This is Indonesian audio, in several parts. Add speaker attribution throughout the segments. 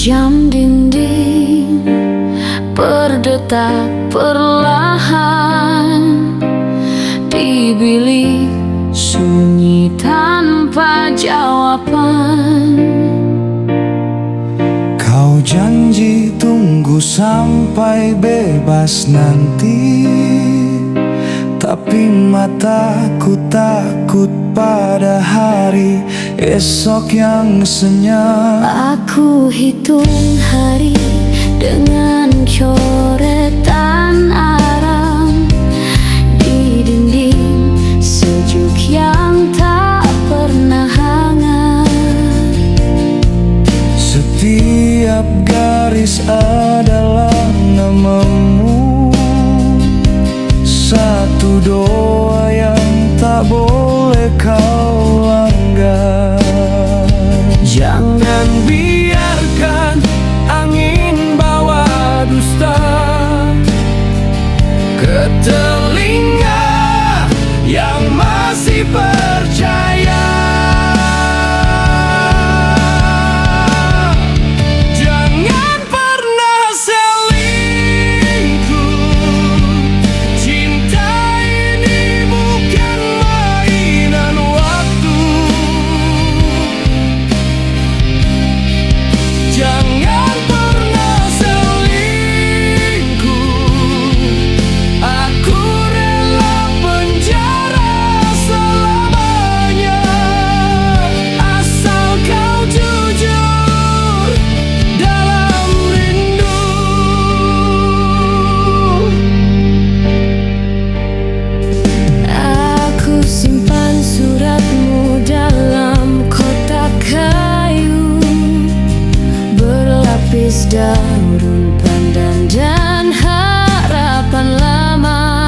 Speaker 1: Jam dinding berdetak perlahan di bilik sunyi tanpa jawaban.
Speaker 2: Kau janji tunggu sampai bebas nanti, tapi mataku takut pada hari esok yang senyap.
Speaker 1: Aku hitung hari dengan coretan aram di dinding sejuk yang tak pernah hangat.
Speaker 2: Setiap garis adalah namamu, satu doa yang tak boleh kau langgar. Jangan biarkan angin bawa dusta ke telinga yang masih percaya. Jangan pernah selingkuh, cinta ini bukan mainan waktu. Jangan pernah selingkuh, aku rela penjara selamanya, asal kau jujur dalam rindu.
Speaker 1: Aku simpan suratmu dalam kotak kayu berlapis daun pandan dan harapan lama.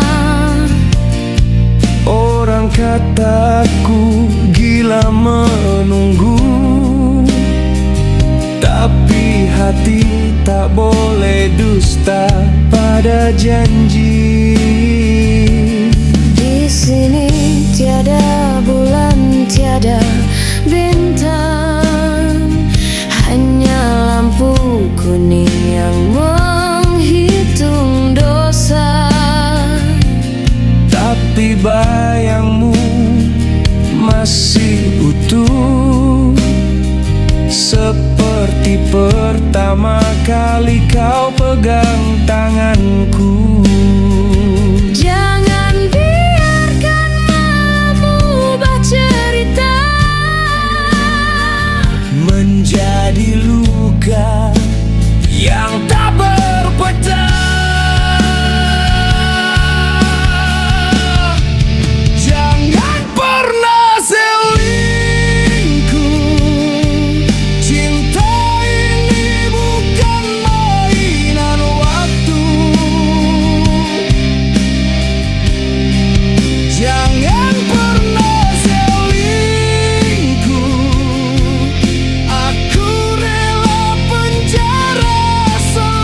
Speaker 2: Orang kataku gila menunggu, tapi hati tak boleh dusta pada janji.
Speaker 1: Di sini tiada bulan, tiada bintang, hanya lampu kuning yang menghitung dosa.
Speaker 2: Tapi bayangmu masih utuh, seperti pertama kali kau pegang tanganku.
Speaker 1: Jangan biarkan malammu bercerita
Speaker 2: Menjadi luka yang tak berpecah. Jangan pernah selingkuh, cinta ini bukan mainan waktu. Jangan pernah selingkuh, aku rela penjara selamanya.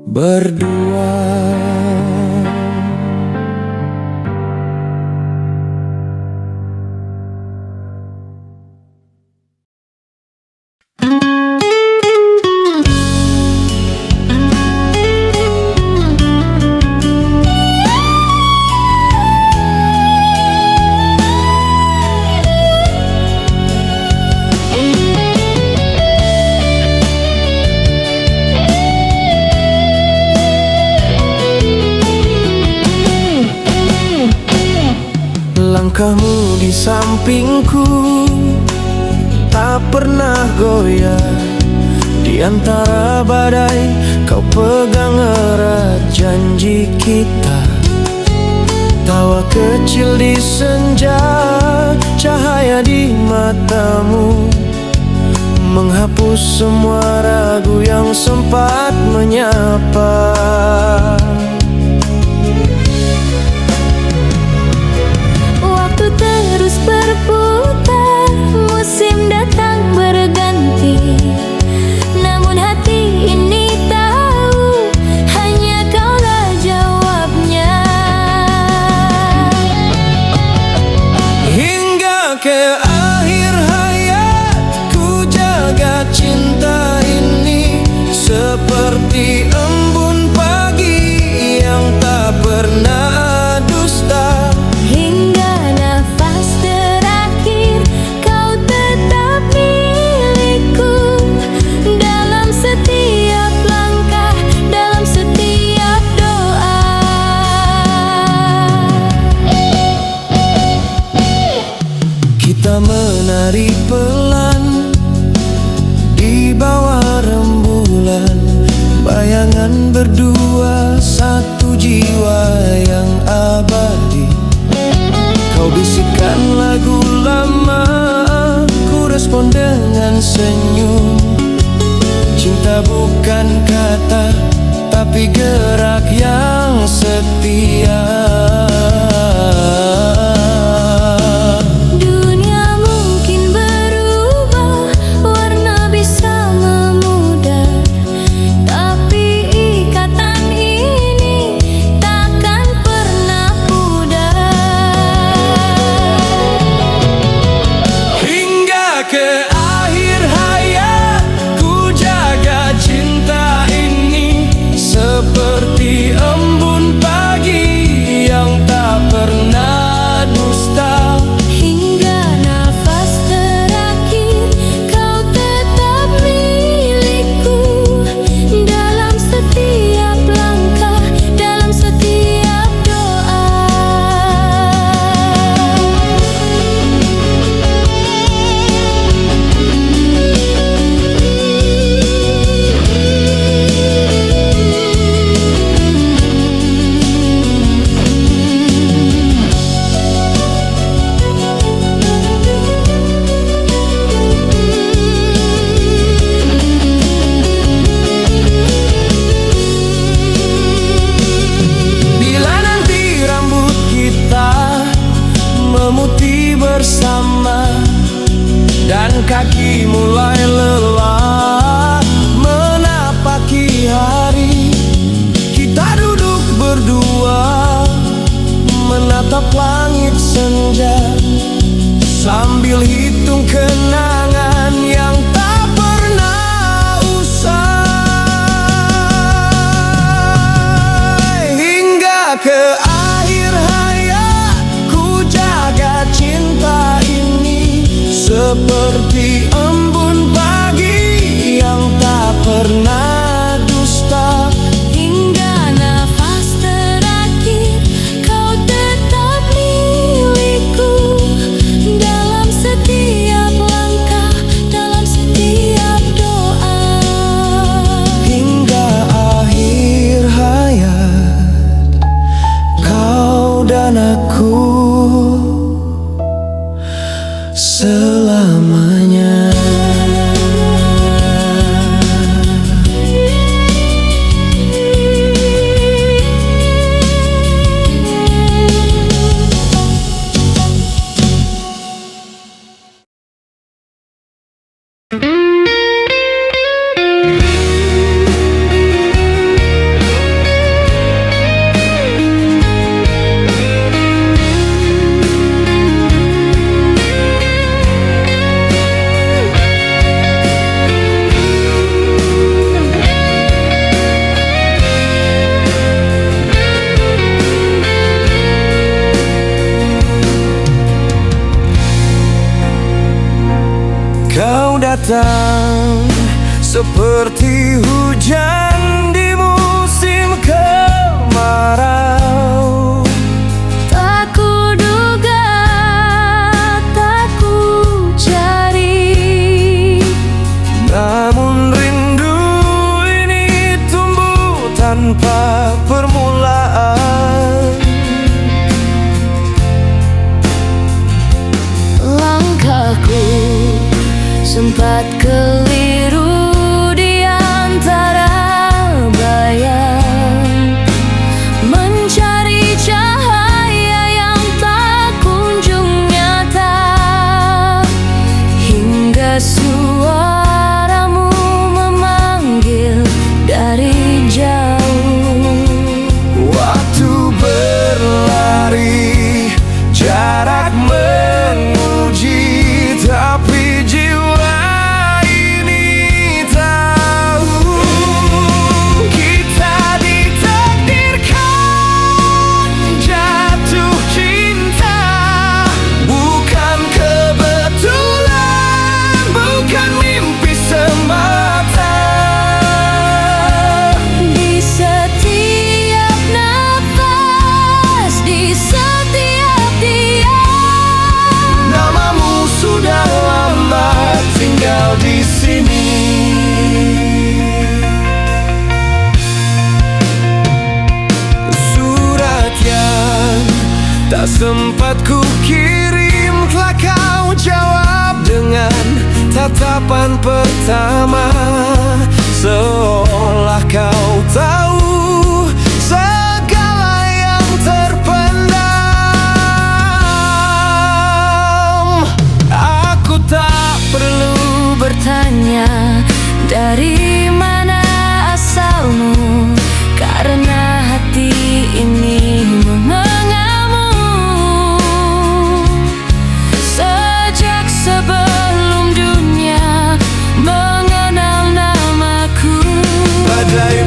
Speaker 2: berdua. Langkahmu di sampingku tak pernah goyah. Di antara badai kau pegang erat janji kita. Tawa kecil di senja, cahaya di matamu menghapus semua ragu yang sempat menyapa.
Speaker 1: Terus berputar, musim datang berganti. Namun hati ini tahu, hanya kaulah jawabnya.
Speaker 2: Hingga ke akhir hayat ku jaga cinta ini, seperti embun pagi yang tak pernah dusta. Kita menari pelan di bawah rembulan, bayangan berdua satu jiwa yang abadi. Kau bisikkan lagu lama, ku respon dengan senyum. Cinta bukan kata, tapi gerak yang setia. Ke akhir hayat ku jaga cinta ini, seperti embun pagi yang tak pernah dusta.
Speaker 1: Hingga nafas terakhir kau tetap milikku, dalam setiap langkah, dalam setiap doa.
Speaker 2: Memutih bersama dan kaki mulai lelah menapaki hari. Kita duduk berdua menatap langit senja, sambil hitung kenangan yang tak pernah usai. Hingga ke akhir hayat ku jaga cinta ini, seperti embun pagi yang tak pernah dusta.
Speaker 1: Hingga nafas terakhir kau tetap milikku, dalam setiap langkah.
Speaker 2: datang seperti hujan di musim kemarau.
Speaker 1: Tak kuduga, tak ku cari,
Speaker 2: Namun rindu ini tumbuh tanpa permulaan.
Speaker 1: langkahku sempat keliru di antara bayang, mencari cahaya yang tak kunjung nyata, hingga suaramu memanggil dari jauh.
Speaker 2: Waktu berlari, jarak menguji, tapi jiwa ini tahu kita ditakdirkan jatuh cinta. Bukan kebetulan, bukan mimpi semata.
Speaker 1: Di setiap nafas, di setiap diam,
Speaker 2: Namamu sudah lama tinggal di sini. Surat yang tak sempat ku kirim telah kau jawab dengan tatapan pertama, seolah kau tahu segala yang terpendam. Aku tak perlu
Speaker 1: bertanya dari mana asalmu, karena hati ini mengenalmu sejak sebelum dunia mengenal namaku.
Speaker 2: badai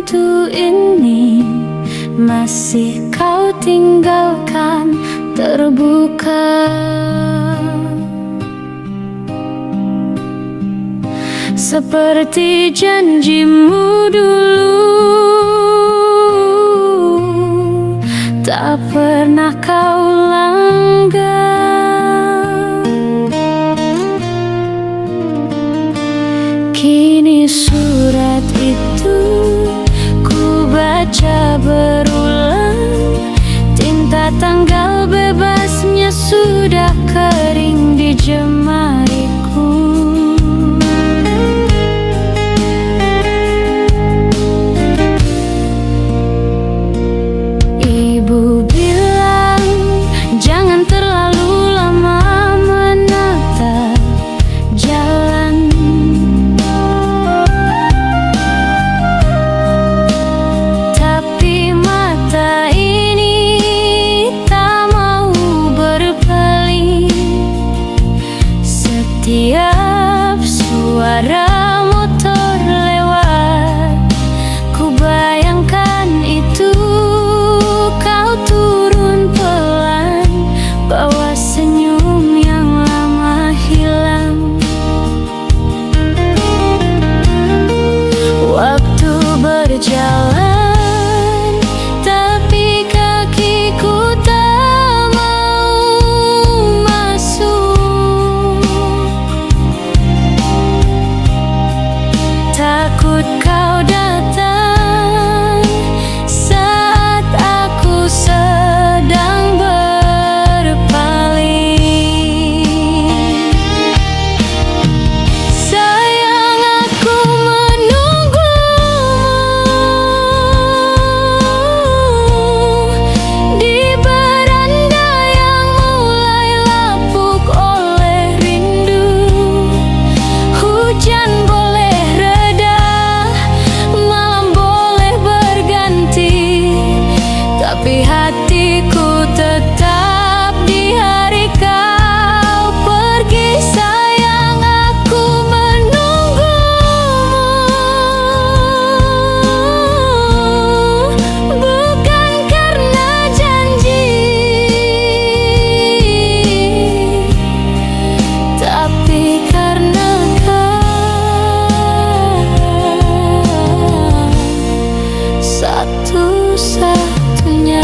Speaker 1: pintu ini masih kau tinggalkan terbuka, seperti janjimu dulu. Tak pernah kau langgar. Kini surat itu ku baca berulang. Tinta tanggal bebasnya sudah kering di jemariku. Ibu bilang jangan terlalu lama menatap jalan, tapi mata ini tak mau berpaling. Setiap suara motor lewat, ku bayangkan itu. Kau turun pelan, bawa senyum yang lama hilang. Waktu berjalan, tapi kakiku tak mau masuk. Takut kau datang saat aku sedang berpaling. Sayang, aku menunggumu di beranda yang mulai lapuk oleh rindu. Hujan boleh reda, malam boleh berganti, tapi hatiku tetap di hari kau pergi. Sayang, aku menunggumu, bukan karena janji, tapi karena kau satu-satunya.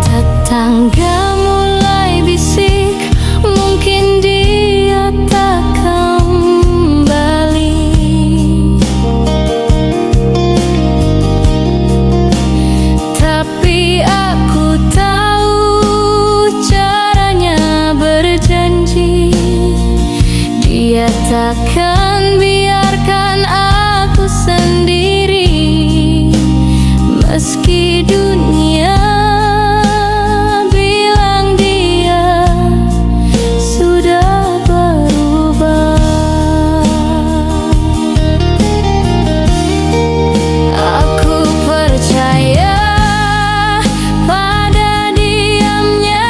Speaker 1: Tetangga mulai bisik, mungkin dia tak kembali. Tapi aku tahu caranya berjanji. Dia takkan biarkan aku sendiri, meski dunia bilang dia sudah berubah. Aku percaya pada diamnya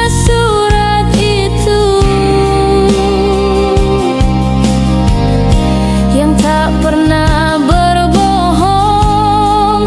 Speaker 1: surat itu, yang tak pernah berbohong,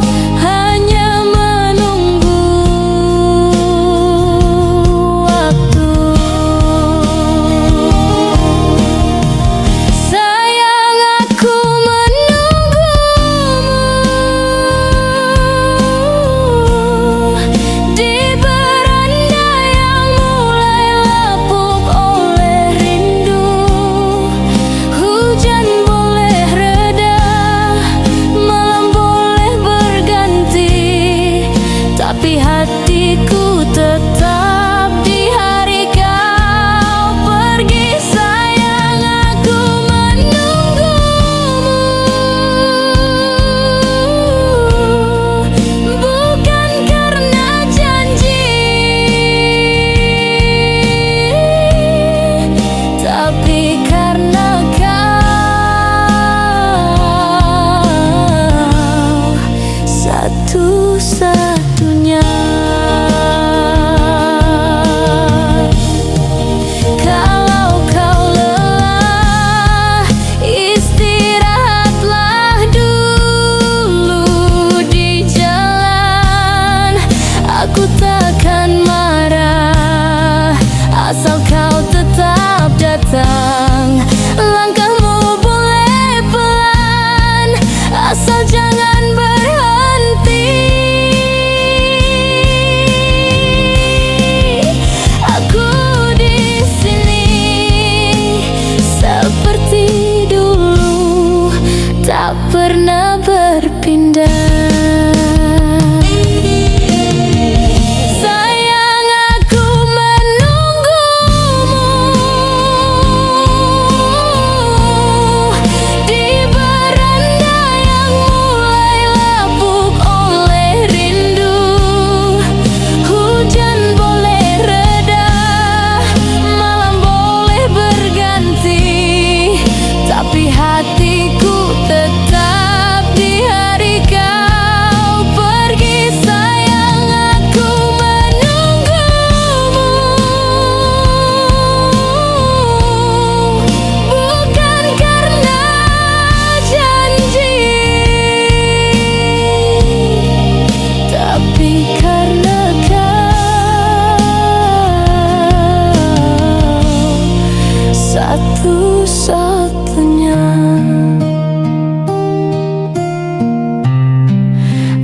Speaker 1: satu-satunya.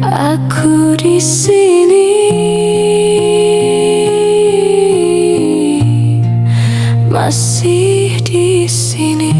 Speaker 1: Aku di sini, masih di sini.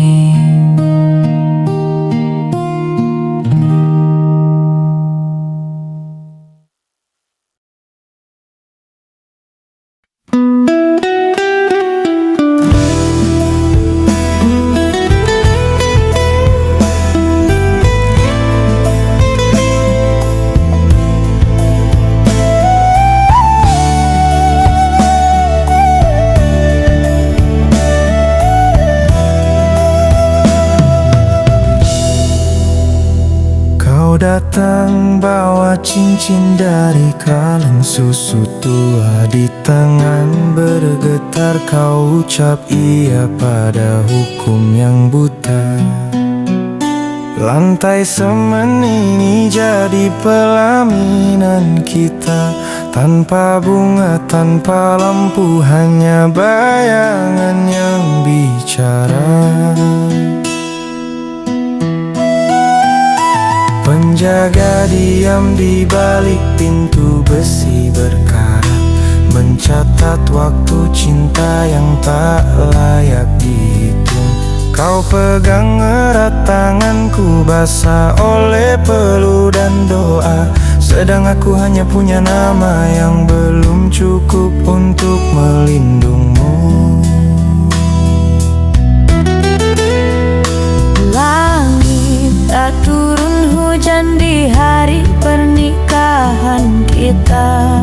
Speaker 2: Kau datang bawa cincin dari kaleng susu tua di tangan bergetar. Kau ucap iya pada hukum yang buta. Lantai semen ini jadi pelaminan kita, tanpa bunga, tanpa lampu, hanya bayangan yang bicara. Penjaga diam di balik pintu besi berkarat, mencatat waktu cinta yang tak layak dihitung. Kau pegang erat tanganku basah oleh peluh dan doa, sedang aku hanya punya nama yang belum cukup untuk melindungmu.
Speaker 1: Langit tak turun hujan di hari pernikahan kita.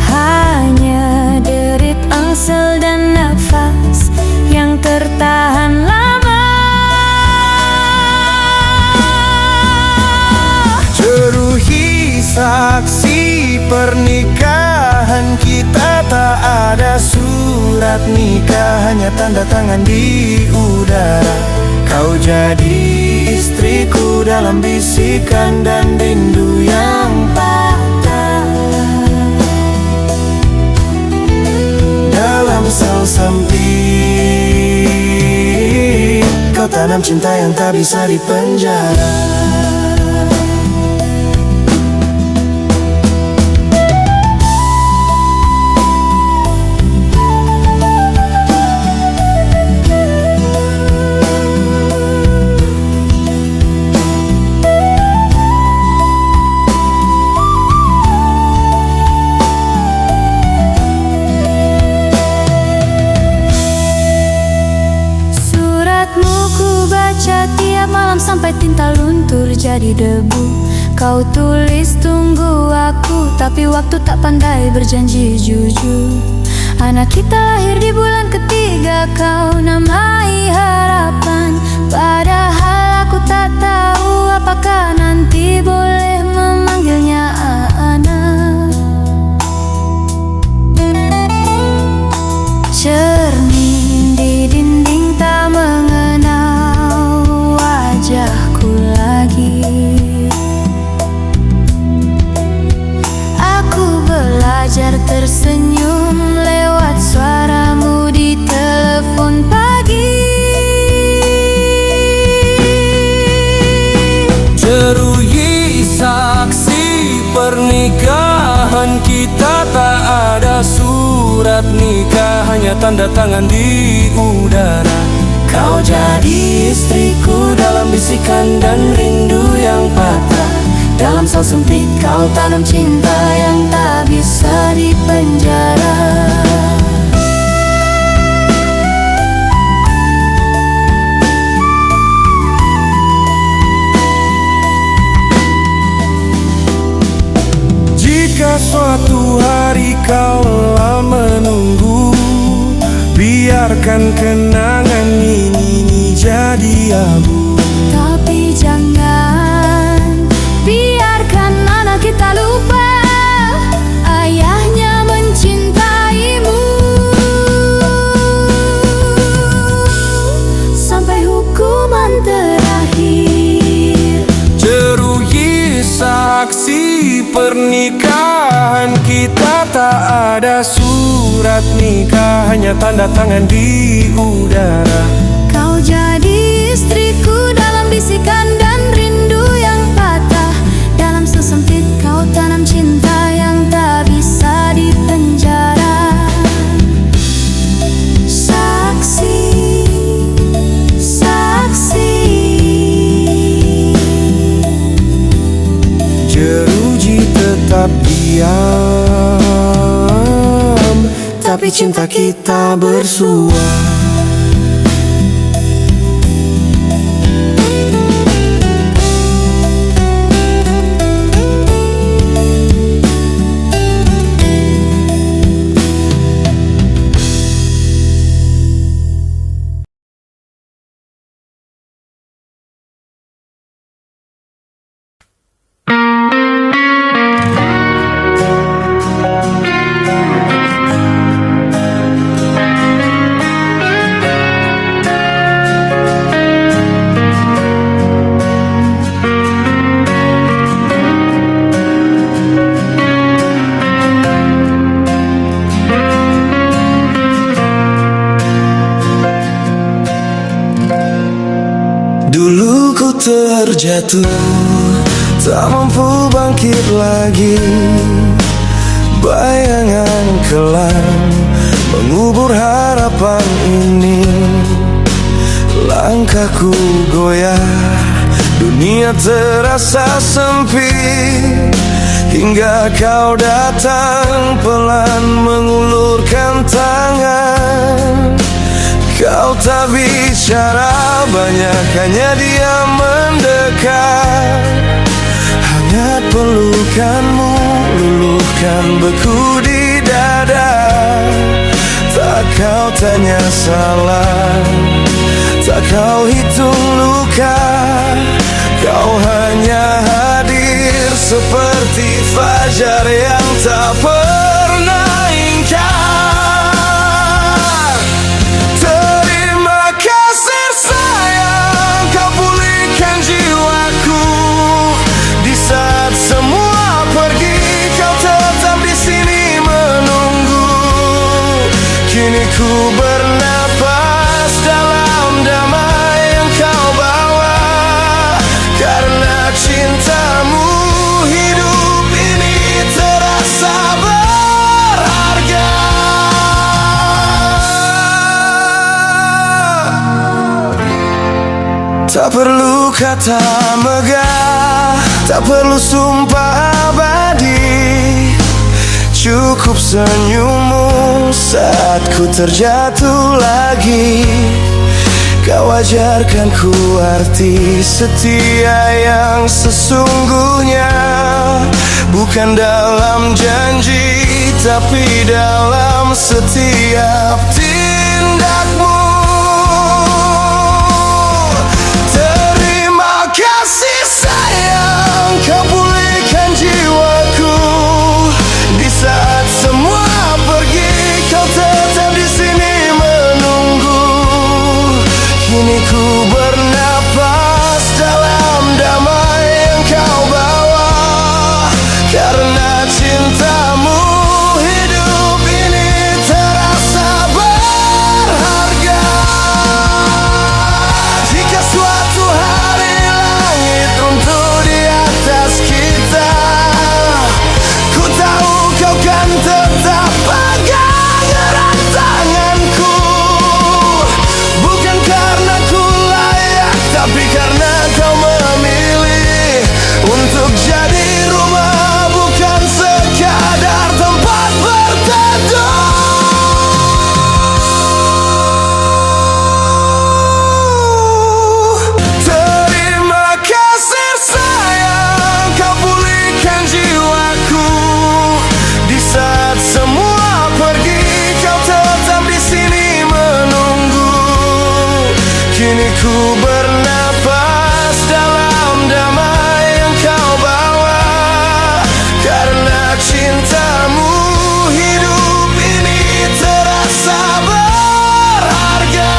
Speaker 1: Hanya derit angsel dan nafas yang tertahan lama.
Speaker 2: Jeruhi saksi pernikahan kita, tak ada surat nikah, hanya tanda tangan di udara. Kau jadi istriku dalam bisikan dan rindu yang patah. Dalam sel sempit, kau tanam cinta yang tak bisa dipenjara.
Speaker 1: Sampai tinta luntur jadi debu. Kau tulis tunggu aku, tapi waktu tak pandai berjanji jujur. Anak kita lahir di bulan ketiga, kau namai harapan. Padahal aku tak tahu apakah nanti boleh memanggilnya anak. Cermin di dinding tak mengenal wajahku lagi. Aku belajar tersenyum lewat suaramu di telepon pagi.
Speaker 2: Jeruhi saksi pernikahan kita, tak ada surat nikah, hanya tanda tangan di udara. Kau jadi istriku dalam bisikan dan rindu yang patah. Dalam sel sempit kau tanam cinta yang tak bisa dipenjara. Jika suatu hari kau lelah menunggu, biarkan kenangan ini jadi abu.
Speaker 1: Tapi jangan biarkan anak kita lupa ayahnya mencintaimu. Sampai hukuman terakhir.
Speaker 2: Jeruhi saksi pernikahan kita, tak ada surat nikah, hanya tanda tangan di udara.
Speaker 1: Kau jadi istriku dalam bisikan dan rindu yang patah. Dalam sesempit kau tanam cinta yang tak bisa dipenjara. Saksi, saksi.
Speaker 2: Jeruji tetap diam, tapi cinta kita bersua.
Speaker 3: Dulu ku terjatuh, tak mampu bangkit lagi. Bayangan kelam mengubur harapan ini. Langkahku goyah, dunia terasa sempit, hingga kau datang pelan mengulurkan tangan. Kau tak bicara banyak, hanya diam mendekat. Hangat pelukanmu luluhkan beku di dada. Tak kau tanya salah, tak kau hitung luka. Kau hanya hadir seperti fajar yang tak pernah ingkar. Kini ku bernapas dalam damai yang kau bawa. Karena cintamu hidup ini terasa berharga. Tak perlu kata megah, tak perlu sumpah abadi. Cukup senyummu saat ku terjatuh lagi. Kau ajarkan ku arti setia yang sesungguhnya. Bukan dalam janji, tapi dalam setiap tindakmu. Terima kasih sayang, kau pulihkan jiwaku. Saat semua pergi, kau tetap di sini menunggu. Kini ku bernapas dalam damai yang kau bawa. Karena cintamu hidup ini terasa berharga. Jika suatu hari langit runtuh di atas kita, ku tahu kau kan tetap pegang erat tanganku. Bukan karena ku layak, tapi karena kau memilih untuk jadi rumah, bukan sekadar tempat berteduh. Terima kasih sayang, kau pulihkan jiwaku. Saat semua pergi, kau tetap di sini menunggu. Kini ku bernapas dalam damai yang kau bawa. Karena cintamu hidup ini terasa berharga.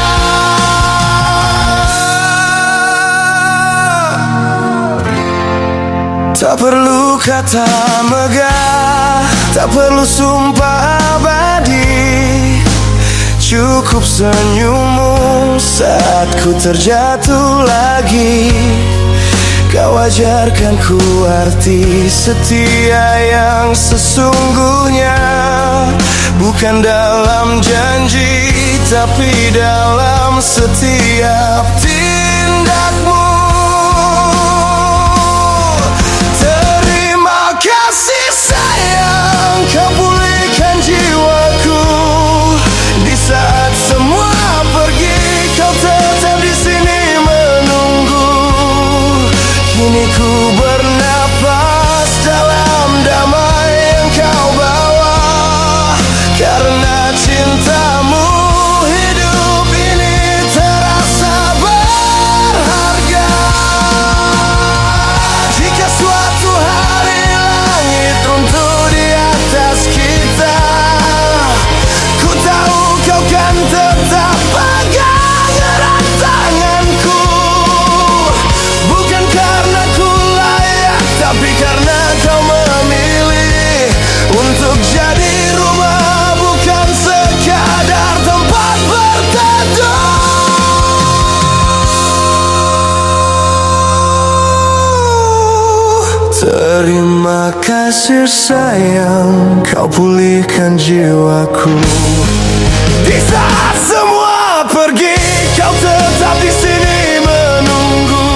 Speaker 3: Tak perlu kata megah, Tak perlu sumpah abadi, cukup senyummu saat ku terjatuh lagi. Kau ajarkan ku arti setia yang sesungguhnya, bukan dalam janji, tapi dalam setiap tindakmu. Terima kasih sayang, kau pulihkan jiwaku. Di saat semua pergi, kau tetap di sini menunggu. Kini ku bernapas dalam damai yang kau bawa. Karena cintamu, hidup ini terasa berharga. Jika suatu hari langit runtuh di atas kita, ku tahu kau kan tetap pegang erat tanganku. Bukan karena ku layak, tapi karena kau memilih untuk jadi rumah, bukan sekadar tempat berteduh. Terima kasih sayang, kau pulihkan jiwaku. Di saat semua pergi, kau tetap di sini menunggu.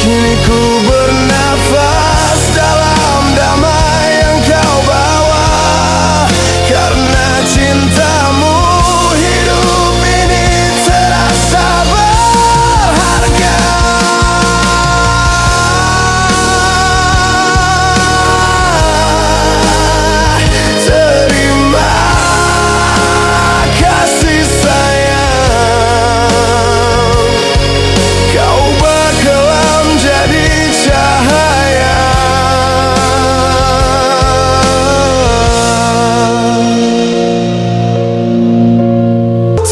Speaker 3: Kini ku bernafas dalam damai yang kau bawa. Karena cintamu, hidup ini terasa berharga. Terima kasih sayang, kau bakalan jadi cahaya.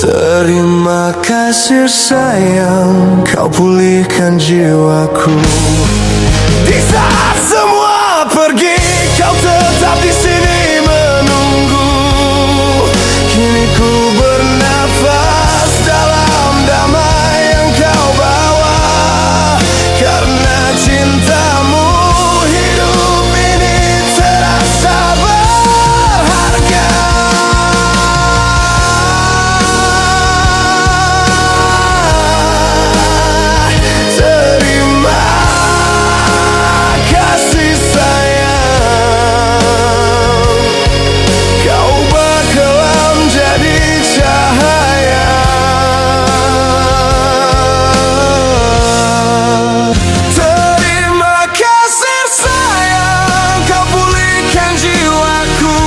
Speaker 3: Terima kasih sayang, kau pulihkan jiwaku. Di saat semua pergi, kau tetap di sini menunggu. Kini ku bernafas dalam damai yang kau bawa. Karena cintamu, hidup ini terasa berharga. Terima kasih sayang, kau bakalan jadi cahaya. Terima kasih sayang, kau pulihkan jiwaku.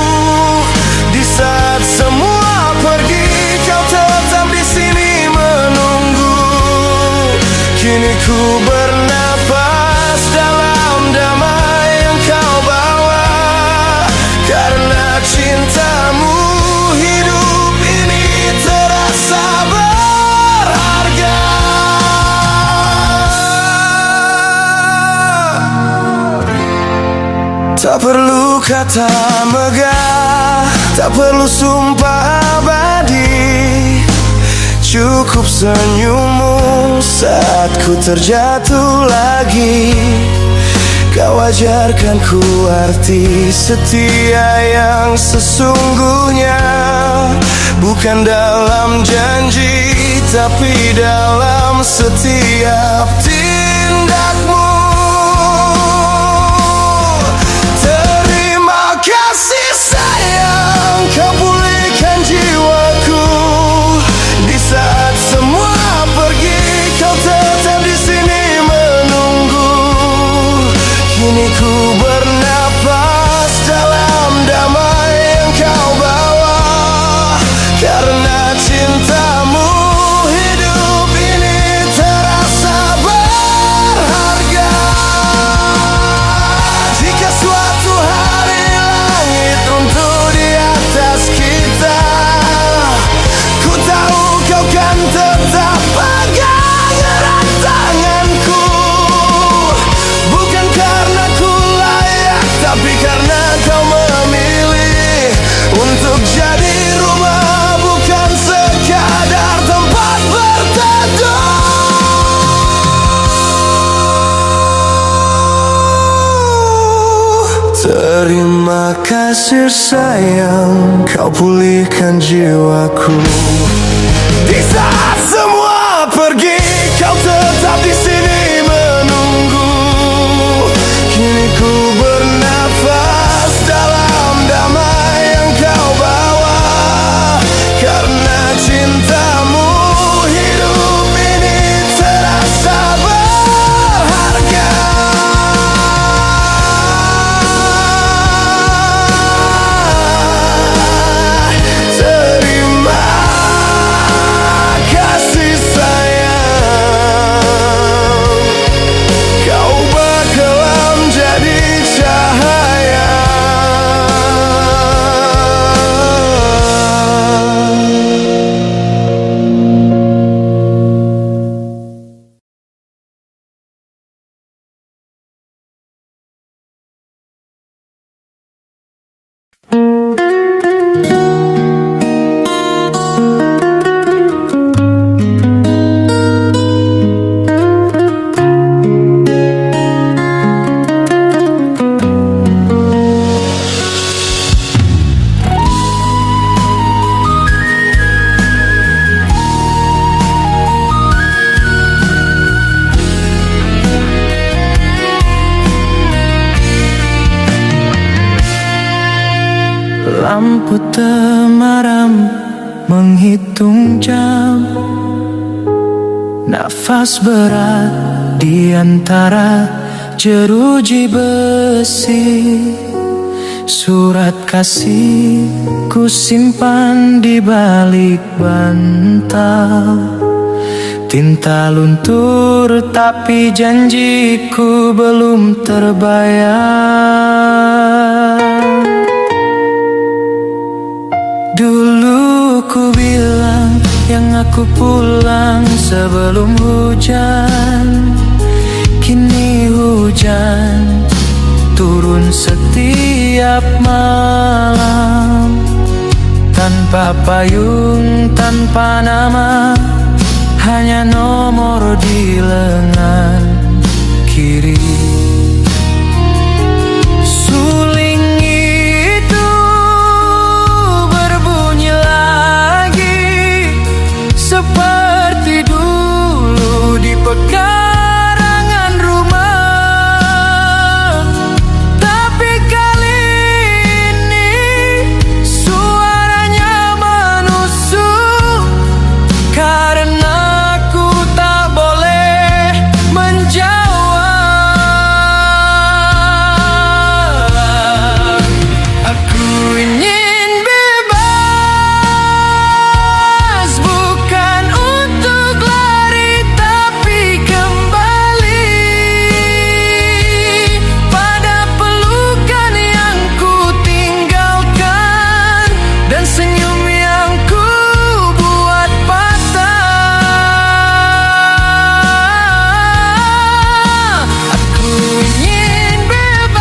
Speaker 3: Di saat semua pergi, kau tetap di sini menunggu. Kini ku bernapas dalam damai yang kau bawa. Karena cintamu, hidup ini terasa berharga. Tak perlu kata megah, tak perlu sumpah abadi, cukup senyummu saat ku terjatuh lagi. Kau ajarkan ku arti setia yang sesungguhnya, bukan dalam janji, tapi dalam setiap tindakmu. Terima kasih sayang, kau pulihkan jiwaku. Di saat semua pergi, kau tetap di sini menunggu. Kini ku bernapas dalam damai yang kau bawa. Karena cintamu, hidup ini terasa berharga. Terima kasih sayang, kau pulihkan jiwaku. Di saat semua pergi, kau tetap di sini menunggu. Kini ku bernafas dalam damai yang kau bawa. Karena cintamu, hidup ini terasa berharga. Terima kasih sayang, kau bakalan jadi cahaya. Lampu temaram menghitung jam. Nafas berat di antara jeruji besi. Surat kasih ku simpan di balik bantal. Tinta luntur tapi janjiku belum terbayar. Dulu ku bilang yang aku pulang sebelum hujan. Kini hujan turun setiap malam. Tanpa payung, tanpa nama, hanya nomor di lengan kiri. Seperti dulu di pekarangan rumah. Tapi kali ini suaranya menusuk. Karena aku tak boleh menjawab. Aku ingin bebas, bukan untuk lari tapi kembali pada pelukan yang ku tinggalkan dan senyum yang ku buat patah. Aku ingin bebas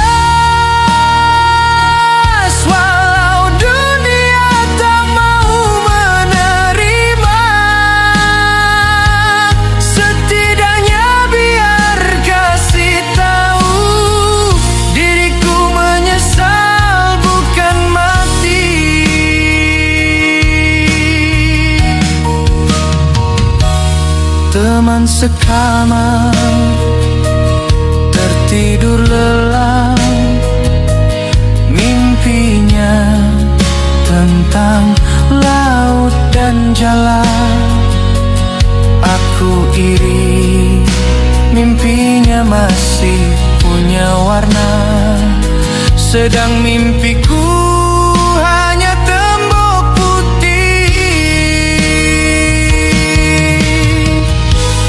Speaker 3: walau dunia tak mau menerima. Setidaknya biar kasih tahu diriku menyesal bukan mati. Teman sekamar tertidur lelap. Mimpinya tentang laut dan jalan. Aku iri, mimpinya masih punya warna. Sedang mimpiku hanya tembok putih.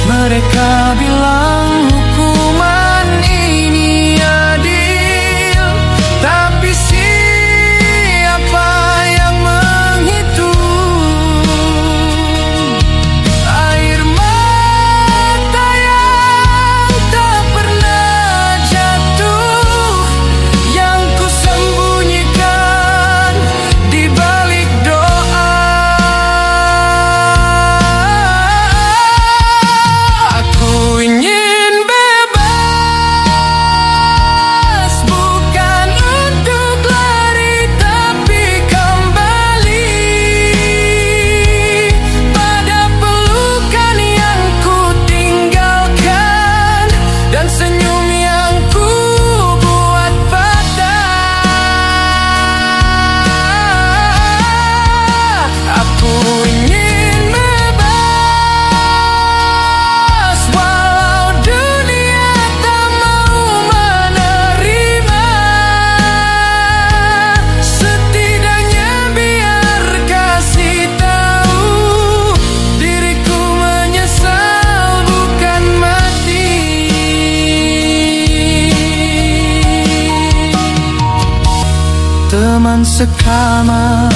Speaker 3: Mereka bilang hukuman ini adil, tapi siapa yang menghitung air mata yang tak pernah jatuh, yang ku sekamar,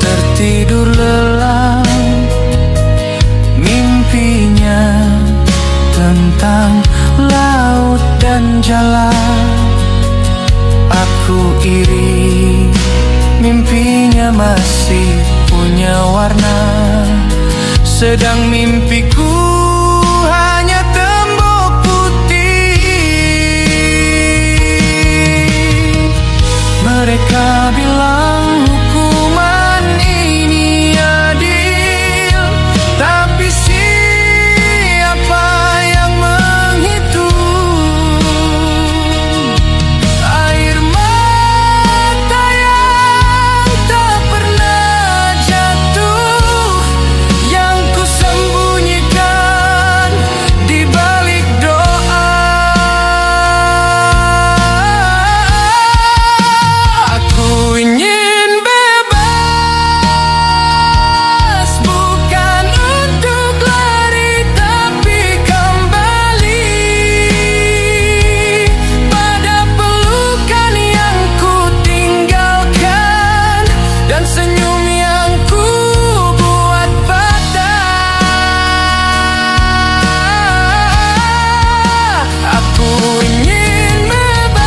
Speaker 3: tertidur lelap. Mimpinya tentang laut dan jalan. Aku iri, mimpinya masih punya warna. Sedang mimpiku hanya tembok putih. Mereka bilang hukuman ini adil, tapi siapa yang menghitung air mata yang tak pernah jatuh, yang ku sembunyikan di balik doa. Aku ingin bebas, bukan untuk lari tapi kembali pada pelukan yang ku tinggalkan dan senyum yang ku buat patah. Aku ingin bebas,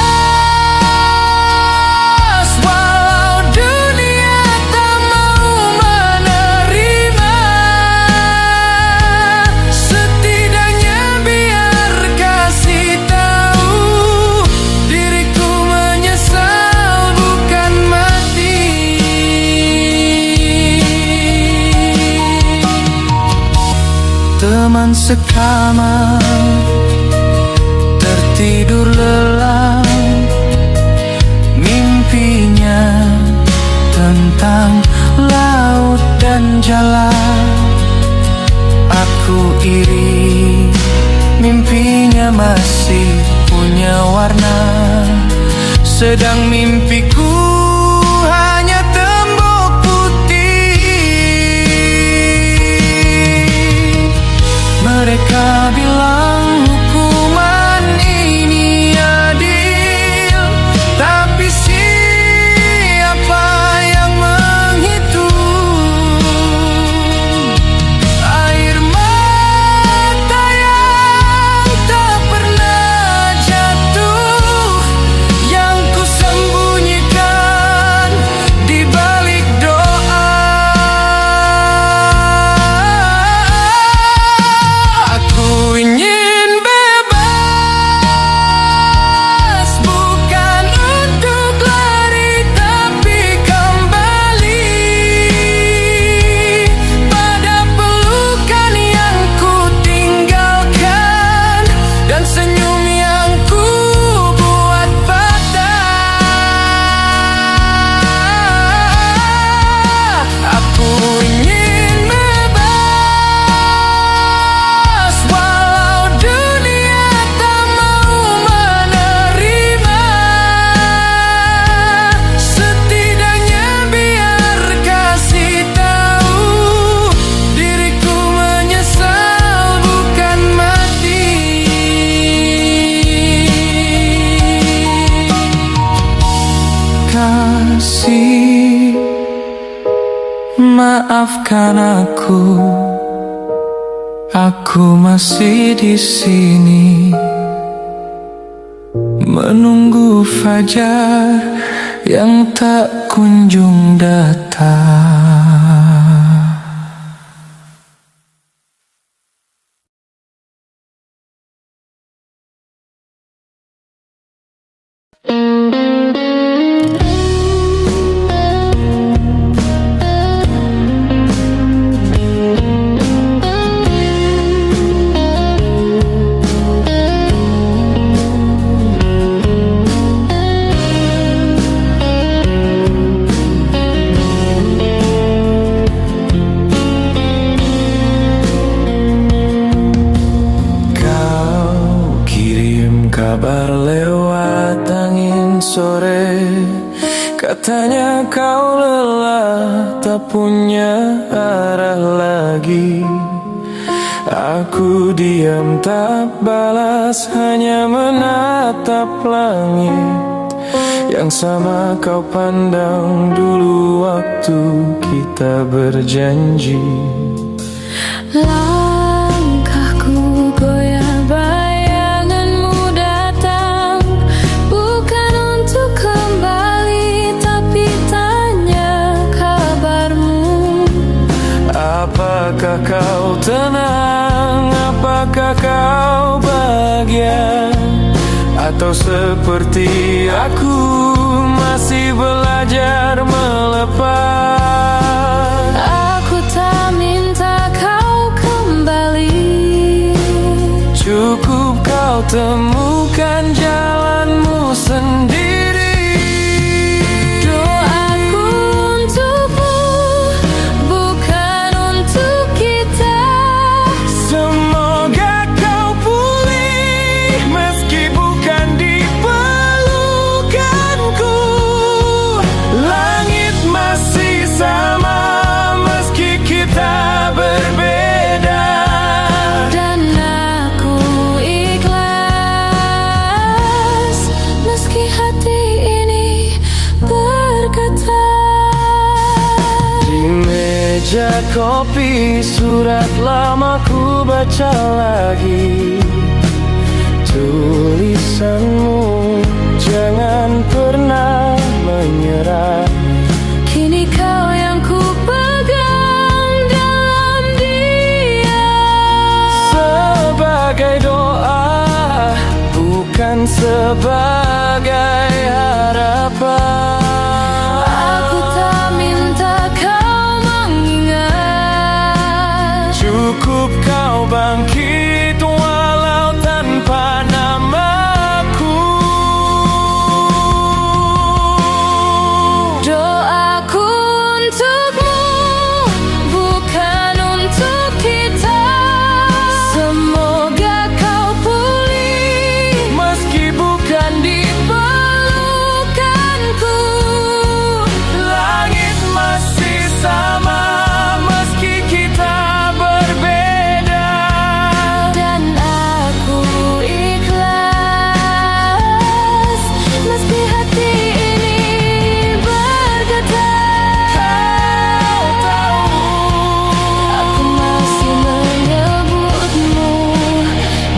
Speaker 3: walau dunia tak mau menerima. Setidaknya biar kasih tahu diriku menyesal bukan mati. Teman sekamar, tertidur lelap. Mimpinya tentang laut dan jalan. Aku iri, mimpinya masih punya warna. Sedang mimpiku hanya tembok putih. Mereka bilang hukuman ini adil, tapi siapa yang menghitung air mata yang tak pernah jatuh, yang ku sembunyikan di balik doa. Aku ingin bebas, bukan untuk lari tapi kembali pada pelukan yang ku tinggalkan dan senyum yang ku buat patah. Aku ingin bebas, walau dunia tak mau menerima. Setidaknya biar kasih tahu diriku menyesal bukan mati. Kasih, maafkan aku masih di sini menunggu fajar yang tak kunjung datang. Kabar lewat angin sore, katanya kau lelah, tak punya arah lagi. Aku diam tak balas, hanya menatap langit.
Speaker 2: yang sama kau pandang dulu waktu kita berjanji.
Speaker 1: Langkahku goyah, bayanganmu datang, bukan untuk kembali tapi tanya kabarmu.
Speaker 2: Apakah kau tenang? Apakah kau bahagia? Atau seperti aku masih belajar melepas?
Speaker 1: Aku tak minta kau kembali,
Speaker 2: cukup kau temukan jalanmu sendiri.
Speaker 1: doaku untukmu, bukan untuk kita.
Speaker 2: Semoga kau pulih meski bukan di pelukanku. Langit masih sama meski kita berbeda.
Speaker 1: Dan aku ikhlas meski hati ini berkata.
Speaker 2: Di meja kopi surat lama ku baca lagi. Tulisanmu, jangan pernah menyerah.
Speaker 1: Kini kau yang ku pegang dalam diam.
Speaker 2: Sebagai doa, bukan sebagai harapan.
Speaker 1: Aku tak minta kau mengingat,
Speaker 2: Cukup kau bangkit walau tanpa namaku.
Speaker 1: doaku untukmu, bukan untuk kita. Semoga kau pulih
Speaker 2: Meski bukan di
Speaker 1: pelukanku.
Speaker 2: langit masih sama meski kita berbeda.
Speaker 1: Dan aku ikhlas meski hati ini berkata.
Speaker 2: Kau tahu
Speaker 1: Aku masih menyebutmu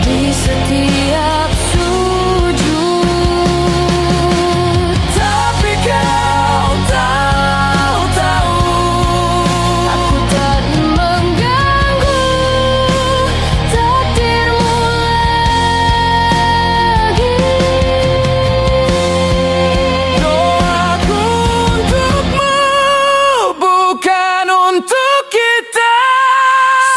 Speaker 1: di setiap sujud.
Speaker 2: tapi kau tahu
Speaker 1: Aku tak mengganggu takdirmu lagi.
Speaker 2: doaku untukmu, bukan untuk kita.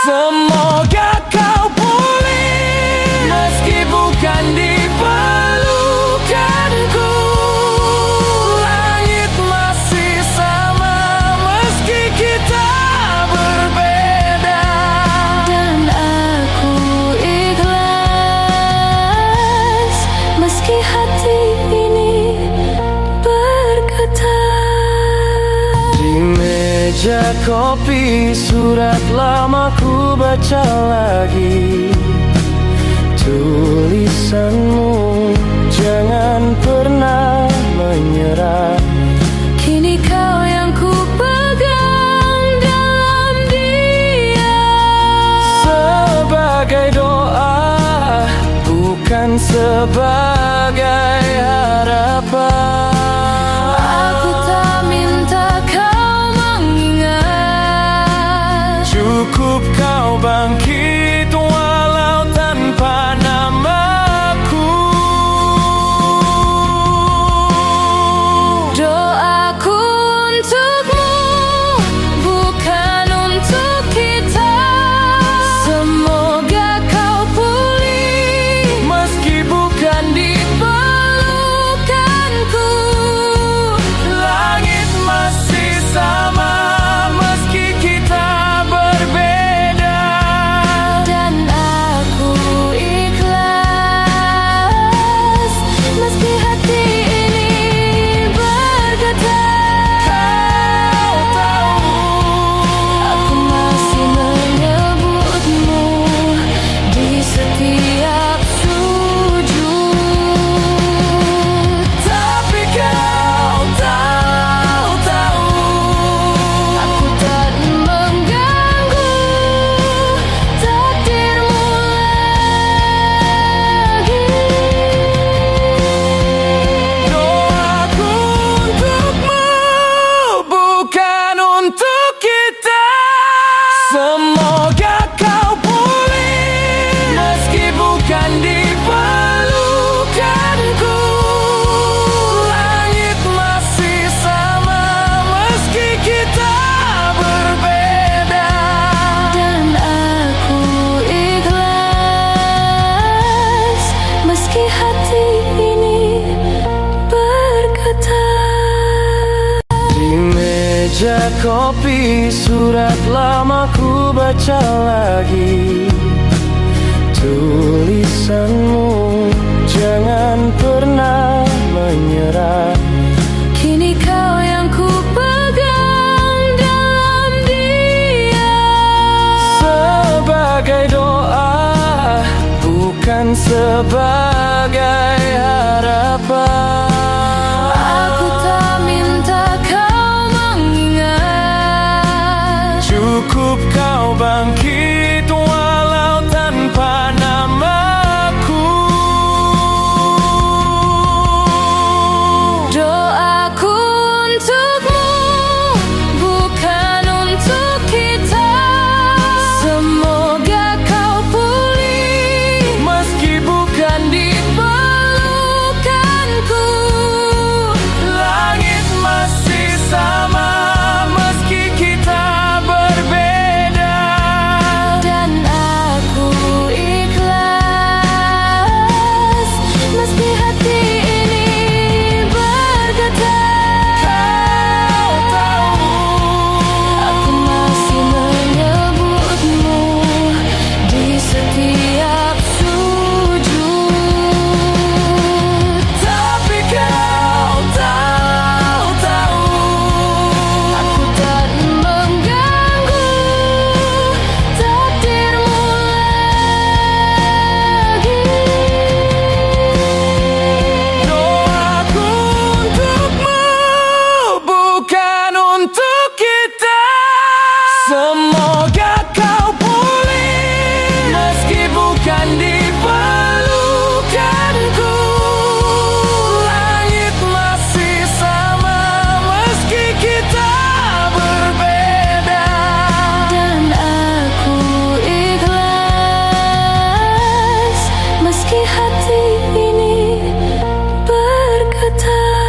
Speaker 2: Semoga kau pulih meski bukan di pelukanku. Langit masih sama meski kita berbeda.
Speaker 1: Dan aku ikhlas meski hati ini berkata.
Speaker 2: Di meja kopi surat lama ku baca lagi. Tulisanmu, jangan pernah menyerah.
Speaker 1: Kini kau yang ku pegang dalam diam.
Speaker 2: Sebagai doa, bukan sebagai harapan.
Speaker 1: Aku tak minta kau mengingat,
Speaker 2: Cukup kau bangkit walau tanpa namaku.
Speaker 1: doaku untukmu, bukan untuk kita. Semoga kau pulih
Speaker 2: Meski bukan di
Speaker 1: pelukanku.
Speaker 2: langit masih sama meski kita berbeda. kopi, surat lama ku baca lagi. Tulisanmu, jangan pernah menyerah.
Speaker 1: Kini kau yang ku pegang dalam diam,
Speaker 2: Sebagai doa, bukan sebagai harapan.
Speaker 1: aku tak minta kau mengingat.
Speaker 2: Cukup kau bangkit walau tanpa namaku.
Speaker 1: Doaku untukmu, bukan untuk kita. Semoga kau pulih,
Speaker 2: Meski bukan di
Speaker 1: pelukanku.
Speaker 2: langit masih sama, meski kita berbeda.
Speaker 1: Dan aku ikhlas, meski hati ini bergetar.
Speaker 2: Kau tahu,
Speaker 1: Aku masih menyebutmu di setiap sujud.
Speaker 2: tapi kau tahu,
Speaker 1: Aku tak mengganggu takdirmu lagi.
Speaker 2: doaku untukmu, bukan untuk kita. Semoga kau pulih, meski bukan di pelukanku. Langit masih sama, meski kita berbeda.
Speaker 1: Dan aku ikhlas, meski hati ini bergetar.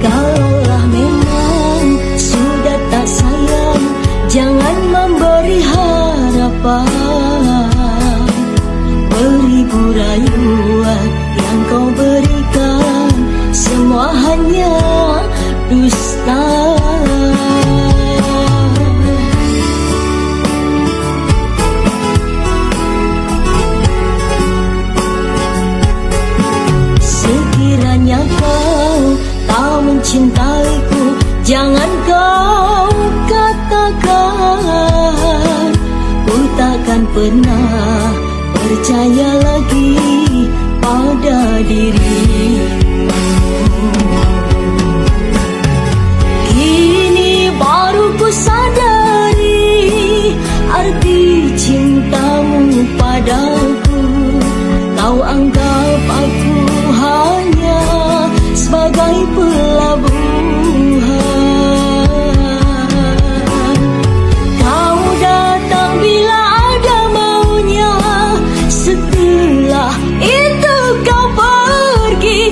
Speaker 4: Kalaulah memang sudah tak sayang, jangan memberi harapan. Beribu rayuan yang kau berikan, semua hanya dusta. Sekiranya kau tak mencintaiku, jangan kau katakan. Ku takkan pernah percaya lagi pada dirimu. Kini baru ku sadari arti cintamu padaku. Kau anggap aku hanya sebagai pelabuhan. Kau datang bila ada maunya, setelah itu kau pergi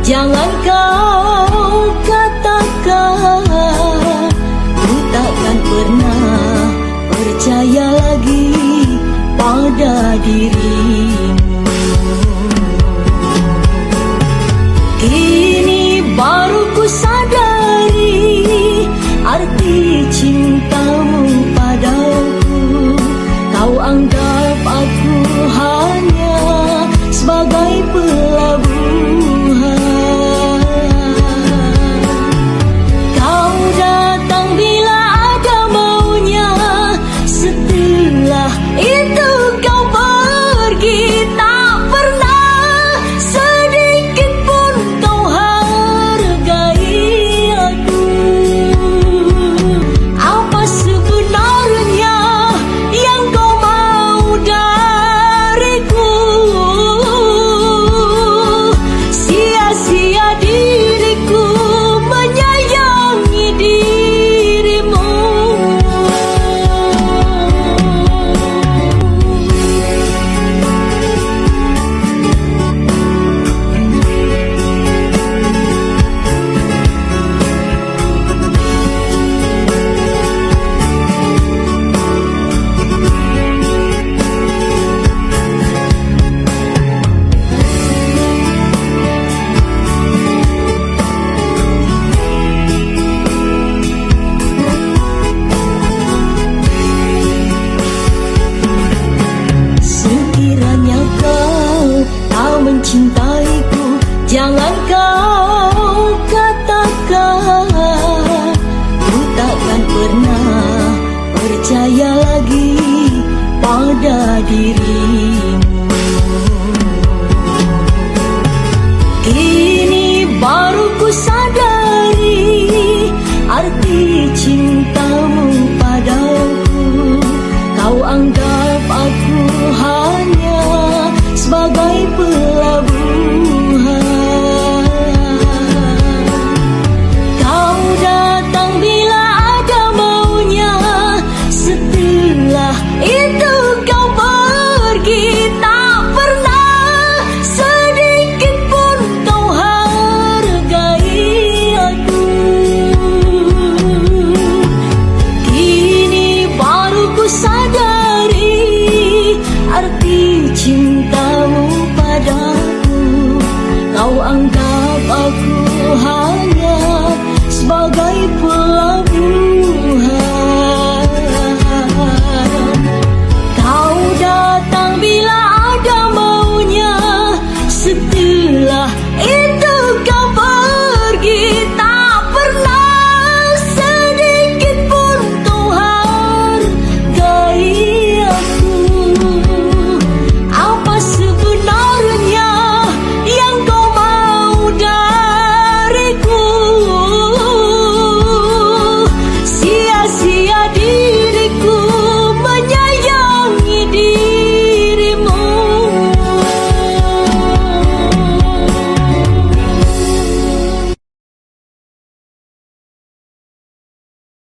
Speaker 4: Jangan kau katakan ku takkan pernah percaya lagi pada dirimu. Kini baru ku sadari arti cintamu padaku. Kau anggap aku hanya sebagai pelabuhan. Kau datang bila ada maunya, setelah itu kau pergi. Tak pernah sedikit pun kau hargai aku. Apa sebenarnya yang kau mau dariku? Sia-sia diriku menyayangi dirimu. Sekiranya kau tak mencintaiku, jangan kau katakan ku takkan pernah percaya lagi pada dirimu. Kini baru ku sadari arti cintamu padaku. Kau anggap aku hanya sebagai pelabuhan. Kau datang bila ada maunya, setelah itu kau pergi. Tak pernah sedikit pun kau hargai aku. Kini baru ku sadari arti cintamu padaku. Kau anggap aku hanya sebagai pelabuhan. Kau datang bila ada maunya, setelah itu